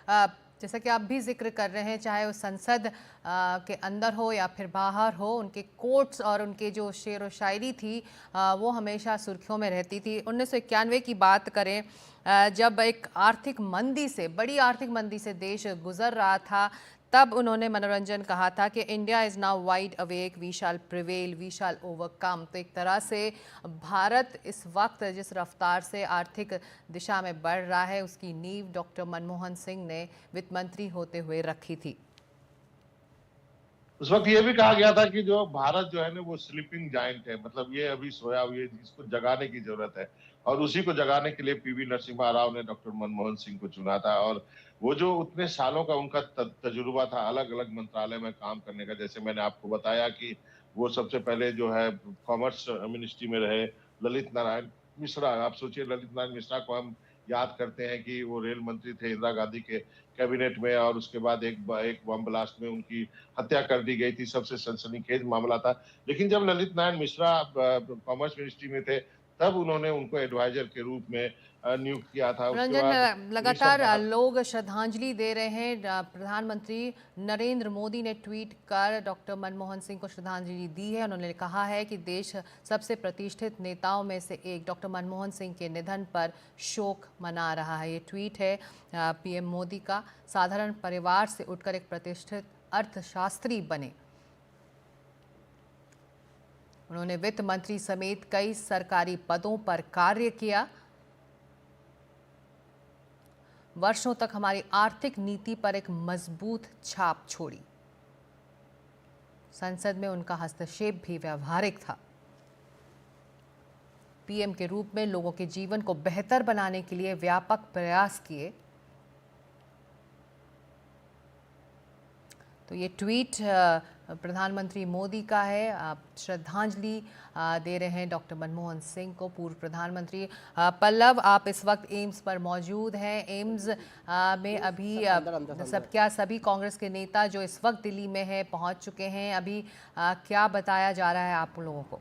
जैसा कि आप भी जिक्र कर रहे हैं, चाहे वो संसद के अंदर हो या फिर बाहर हो, उनके कोट्स और उनके जो शेर व शायरी थी वो हमेशा सुर्खियों में रहती थी। 1991 की बात करें, जब एक आर्थिक मंदी से, बड़ी आर्थिक मंदी से देश गुजर रहा था, तब उन्होंने मनोरंजन कहा था कि India is now wide awake, we shall prevail, we shall overcome. तो एक तरह से भारत इस वक्त जिस रफ्तार से आर्थिक दिशा में बढ़ रहा है, उसकी नींव डॉक्टर मनमोहन सिंह ने वित्त मंत्री होते हुए रखी थी। उस वक्त ये भी कहा गया था कि जो भारत जो है ना वो स्लीपिंग जायंट है, मतलब ये अभी सोया हुआ है, इसको जगाने की जरूरत है। और उसी को जगाने के लिए पीवी नरसिम्हा राव ने डॉक्टर मनमोहन सिंह को चुना था। और वो जो उतने सालों का उनका तजुर्बा था अलग अलग मंत्रालय में काम करने का, जैसे मैंने आपको बताया कि वो सबसे पहले जो है कॉमर्स मिनिस्ट्री में रहे। ललित नारायण मिश्रा, आप सोचिए, ललित नारायण मिश्रा को हम याद करते हैं कि वो रेल मंत्री थे इंदिरा गांधी के कैबिनेट में, और उसके बाद एक बम ब्लास्ट में उनकी हत्या कर दी गई थी। सबसे सनसनीखेज मामला था। लेकिन जब ललित नारायण मिश्रा कॉमर्स मिनिस्ट्री में थे, तब उन्होंने उनको एडवाइजर के रूप में नियुक्त किया था। उसके रंजन, बाद लगातार 1972। लोग श्रद्धांजलि दे रहे हैं। प्रधानमंत्री नरेंद्र मोदी ने ट्वीट कर डॉक्टर मनमोहन सिंह को श्रद्धांजलि दी है। उन्होंने कहा है कि देश सबसे प्रतिष्ठित नेताओं में से एक डॉक्टर मनमोहन सिंह के निधन पर शोक मना रहा है। ये ट्वीट है पीएम मोदी का। साधारण परिवार से उठकर एक प्रतिष्ठित अर्थशास्त्री बने। उन्होंने वित्त मंत्री समेत कई सरकारी पदों पर कार्य किया। वर्षों तक हमारी आर्थिक नीति पर एक मजबूत छाप छोड़ी। संसद में उनका हस्तक्षेप भी व्यावहारिक था। पीएम के रूप में लोगों के जीवन को बेहतर बनाने के लिए व्यापक प्रयास किए। तो ये ट्वीट प्रधानमंत्री मोदी का है। आप श्रद्धांजलि दे रहे हैं डॉक्टर मनमोहन सिंह को, पूर्व प्रधानमंत्री। पल्लव, आप इस वक्त एम्स पर मौजूद हैं। एम्स में अभी सभी कांग्रेस के नेता जो इस वक्त दिल्ली में है पहुंच चुके हैं। अभी क्या बताया जा रहा है आप लोगों को?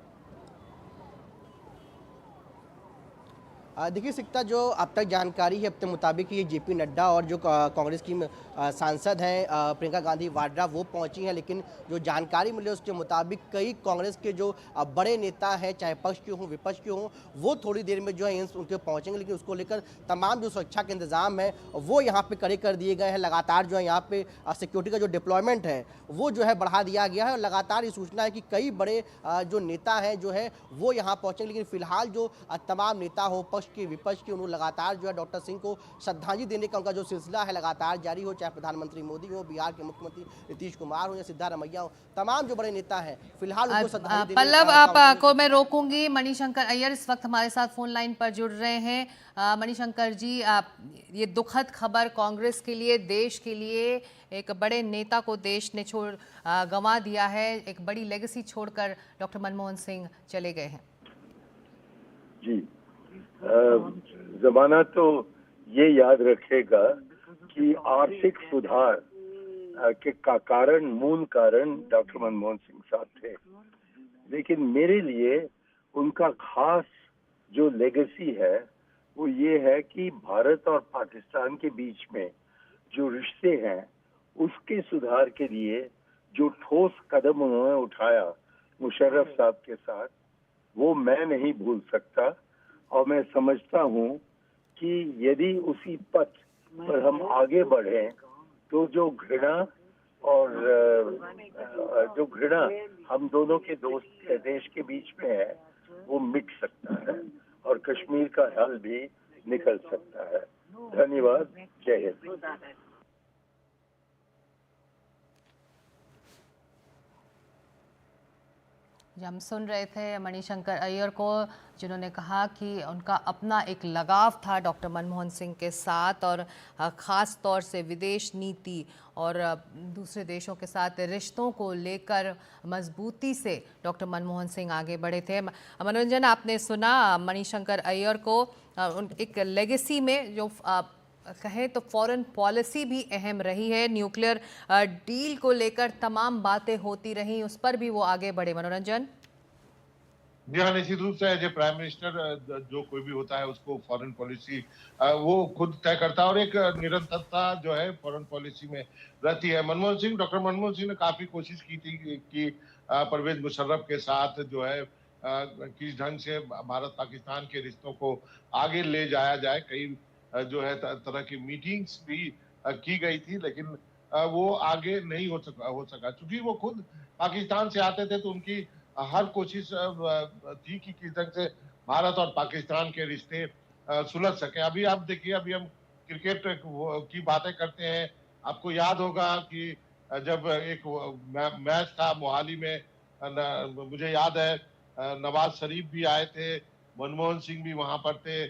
देखिए सिकता, जो अब तक जानकारी है, अब तक मुताबिक ये जेपी नड्डा और जो कांग्रेस की सांसद हैं प्रियंका गांधी वाड्रा, वो पहुंची हैं। लेकिन जो जानकारी मिली उसके मुताबिक कई कांग्रेस के जो बड़े नेता हैं, चाहे पक्ष के हों विपक्ष के हों, वो थोड़ी देर में जो है एम्स उनके पहुंचेंगे। लेकिन उसको लेकर तमाम जो सुरक्षा के इंतजाम है वो यहाँ पे कड़े कर दिए गए हैं। लगातार जो है यहाँ पे सिक्योरिटी का जो डिप्लॉयमेंट है वो जो है बढ़ा दिया गया है। और लगातार ये सूचना है कि कई बड़े जो नेता हैं जो है वो यहाँ पहुंचेंगे। लेकिन फिलहाल जो तमाम नेता हो, पक्ष के विपक्ष के, उन्होंने लगातार जो है डॉक्टर सिंह को श्रद्धांजलि देने का उनका जो सिलसिला है लगातार जारी हो। चाहे प्रधानमंत्री मोदी हो, बिहार के मुख्यमंत्री नीतीश कुमार हो या सिद्धारमैया हो, तमाम जो बड़े नेता हैं फिलहाल उनको श्रद्धांजलि देने पल्लव, आपको मैं रोकूंगी। मणिशंकर अय्यर इस वक्त हमारे साथ फोन लाइन पर जुड़ रहे हैं। मणिशंकर जी, ये दुखद खबर कांग्रेस के लिए, देश के लिए, एक बड़े नेता को देश ने गंवा दिया है। एक बड़ी लेगेसी छोड़कर डॉक्टर मनमोहन सिंह चले गए हैं। जी, जमाना तो ये याद रखेगा कि आर्थिक सुधार के मूल कारण डॉक्टर मनमोहन सिंह साहब थे। लेकिन मेरे लिए उनका खास जो लेगेसी है वो ये है कि भारत और पाकिस्तान के बीच में जो रिश्ते हैं उसके सुधार के लिए जो ठोस कदम उन्होंने उठाया मुशर्रफ साहब के साथ, वो मैं नहीं भूल सकता। और मैं समझता हूँ कि यदि उसी पथ पर हम आगे बढ़े तो जो घृणा हम दोनों के दोस्त देश के बीच में है वो मिट सकता है और कश्मीर का हल भी निकल सकता है। धन्यवाद। जय हिंद। हम सुन रहे थे मणिशंकर अय्यर को, जिन्होंने कहा कि उनका अपना एक लगाव था डॉक्टर मनमोहन सिंह के साथ, और ख़ास तौर से विदेश नीति और दूसरे देशों के साथ रिश्तों को लेकर मजबूती से डॉक्टर मनमोहन सिंह आगे बढ़े थे। मनोरंजन, आपने सुना मणिशंकर अय्यर को। एक लेगेसी में जो कहें तो फॉरेन पॉलिसी भी अहम रही है। न्यूक्लियर डील को लेकर तमाम बातें होती रहीं, उस पर भी वो आगे बढ़े। मनोरंजन। जी हाँ, निश्चित रूप से एज ए प्राइम मिनिस्टर जो कोई भी होता है उसको फॉरेन पॉलिसी वो खुद तय करता है और एक निरंतरता जो है फॉरेन पॉलिसी में रहती है। डॉक्टर मनमोहन सिंह ने काफी कोशिश की थी कि परवेज मुशर्रफ के साथ जो है किस ढंग से भारत पाकिस्तान के रिश्तों को आगे ले जाया जाए। कई जो है तरह की मीटिंग्स भी की गई थी, लेकिन वो आगे नहीं हो सका चूंकि वो खुद पाकिस्तान से आते थे, तो उनकी हर कोशिश थी कि किस ढंग से भारत और पाकिस्तान के रिश्ते सुलझ सके। अभी आप देखिए, अभी हम क्रिकेट की बातें करते हैं। आपको याद होगा कि जब एक मैच था मोहाली में, मुझे याद है नवाज शरीफ भी आए थे, मनमोहन सिंह भी वहां पर थे,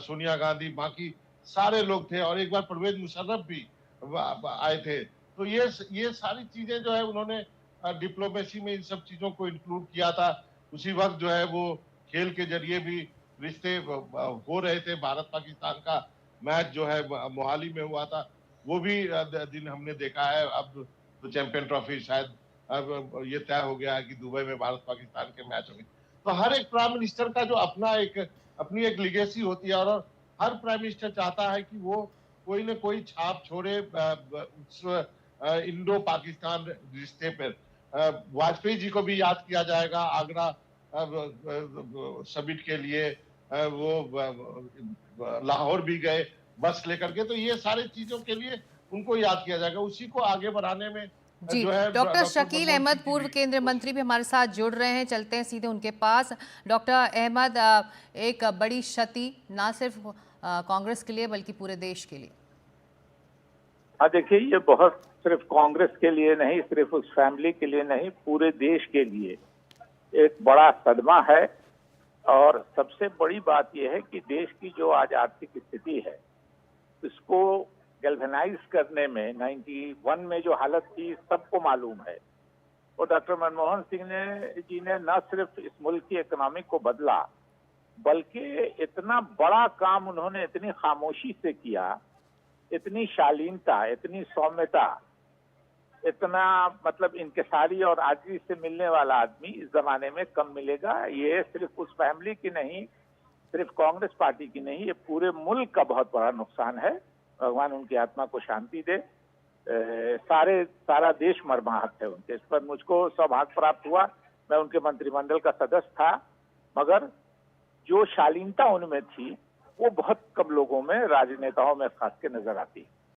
सोनिया गांधी, बाकी सारे लोग थे और एक बार परवेज मुशर्रफ भी आए थे। तो ये सारी चीजें जो है उन्होंने डिप्लोमेसी में इन सब चीजों को इंक्लूड किया था। उसी वक्त जो है वो खेल के जरिए भी रिश्ते हो रहे थे। भारत पाकिस्तान का मैच जो है मोहाली में हुआ था, वो भी दिन हमने देखा है। अब तो चैंपियन ट्रॉफी शायद अब ये तय हो गया है कि दुबई में भारत पाकिस्तान के मैच होंगे। तो हर एक प्राइम मिनिस्टर का जो अपनी एक लिगेसी होती है और हर प्राइम मिनिस्टर चाहता है कि वो कोई न कोई छाप छोड़े उस इंडो पाकिस्तान रिश्ते पर। वाजपेयी जी को भी याद किया जाएगा आगरा समिट के लिए। वो लाहौर भी गए बस लेकर के, तो ये सारी चीजों के लिए उनको याद किया जाएगा। उसी को आगे बढ़ाने में जी, जो है डॉक्टर डॉक्टर शकील मनमोहन अहमद सिंह की पूर्व भी केंद्रीय मंत्री भी हमारे साथ जुड़ रहे हैं, चलते हैं सीधे उनके पास। डॉक्टर अहमद, एक बड़ी क्षति ना सिर्फ कांग्रेस के लिए बल्कि पूरे देश के लिए। हाँ, देखिए, ये बहुत सिर्फ कांग्रेस के लिए नहीं, सिर्फ उस फैमिली के लिए नहीं, पूरे देश के लिए एक बड़ा सदमा है। और सबसे बड़ी बात यह है कि देश की जो आज आर्थिक स्थिति है इसको गैल्वेनाइज करने में 91 में जो हालत थी सबको मालूम है। और डॉक्टर मनमोहन सिंह जी ने न सिर्फ इस मुल्क की इकोनॉमी को बदला, बल्कि इतना बड़ा काम उन्होंने इतनी खामोशी से किया, इतनी शालीनता, इतनी सौम्यता, इतना मतलब इंकिसारी और आजिज़ी से मिलने वाला आदमी इस जमाने में कम मिलेगा। ये सिर्फ उस फैमिली की नहीं, सिर्फ कांग्रेस पार्टी की नहीं, ये पूरे मुल्क का बहुत बड़ा नुकसान है। भगवान उनकी आत्मा को शांति दे। सारा देश मर्माहत है उनके। इस पर मुझको सौभाग्य प्राप्त हुआ, मैं उनके मंत्रिमंडल का सदस्य था, मगर जो शालीनता उनमें थी वो बहुत कम लोगों में, राजनेताओं में खास के नजर आती है।